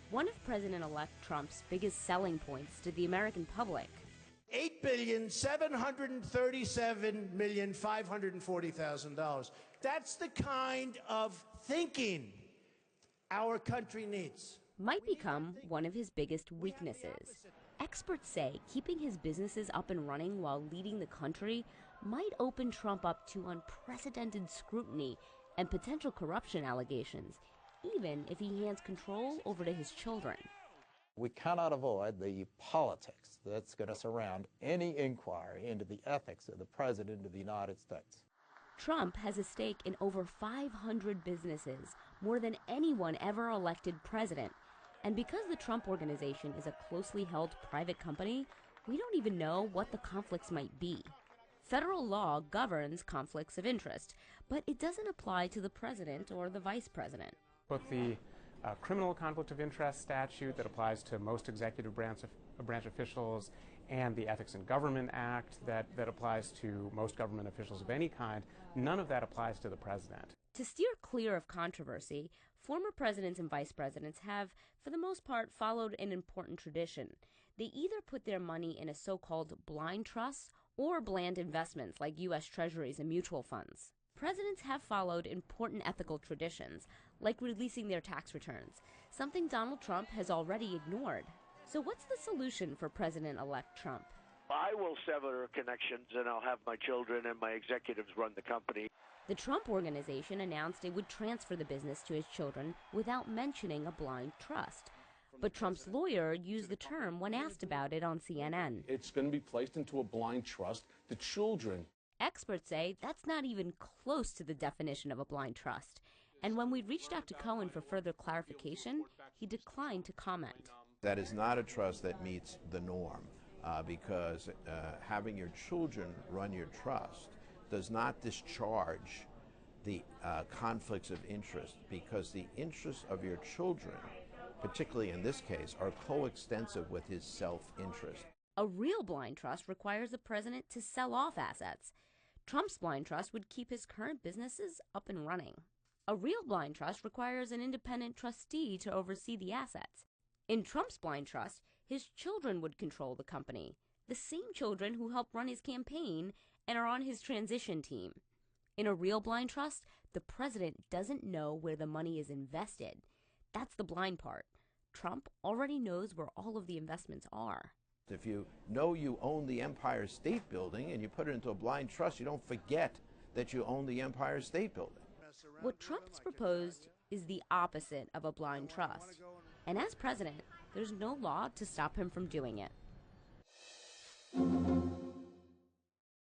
one of President-elect Trump's biggest selling points to the American public. $8,737,540,000. That's the kind of thinking our country needs. Might become one of his biggest weaknesses. Experts say keeping his businesses up and running while leading the country might open Trump up to unprecedented scrutiny and potential corruption allegations, even if he hands control over to his children. We cannot avoid the politics that's going to surround any inquiry into the ethics of the President of the United States. Trump has a stake in over 500 businesses, more than anyone ever elected president. And because the Trump Organization is a closely held private company, we don't even know what the conflicts might be. Federal law governs conflicts of interest, but it doesn't apply to the president or the vice president. Both the criminal conflict of interest statute that applies to most executive branch officials and the Ethics in Government Act that applies to most government officials of any kind, none of that applies to the president. To steer clear of controversy, former presidents and vice presidents have, for the most part, followed an important tradition. They either put their money in a so-called blind trust or bland investments like U.S. Treasuries and mutual funds. Presidents have followed important ethical traditions, like releasing their tax returns, something Donald Trump has already ignored. So what's the solution for President-elect Trump? I will sever connections, and I'll have my children and my executives run the company. The Trump Organization announced it would transfer the business to his children without mentioning a blind trust. But Trump's lawyer used the term when asked about it on CNN. It's going to be placed into a blind trust. The children. Experts say that's not even close to the definition of a blind trust. And when we reached out to Cohen for further clarification, he declined to comment. That is not a trust that meets the norm, because having your children run your trust does not discharge the conflicts of interest, because the interests of your children, particularly in this case, are coextensive with his self-interest. A real blind trust requires the president to sell off assets. Trump's blind trust would keep his current businesses up and running. A real blind trust requires an independent trustee to oversee the assets. In Trump's blind trust, his children would control the company, the same children who helped run his campaign and are on his transition team. In a real blind trust, the president doesn't know where the money is invested. That's the blind part. Trump already knows where all of the investments are. If you know you own the Empire State Building and you put it into a blind trust, you don't forget that you own the Empire State Building. What Trump has proposed is the opposite of a blind trust. And as president, there's no law to stop him from doing it.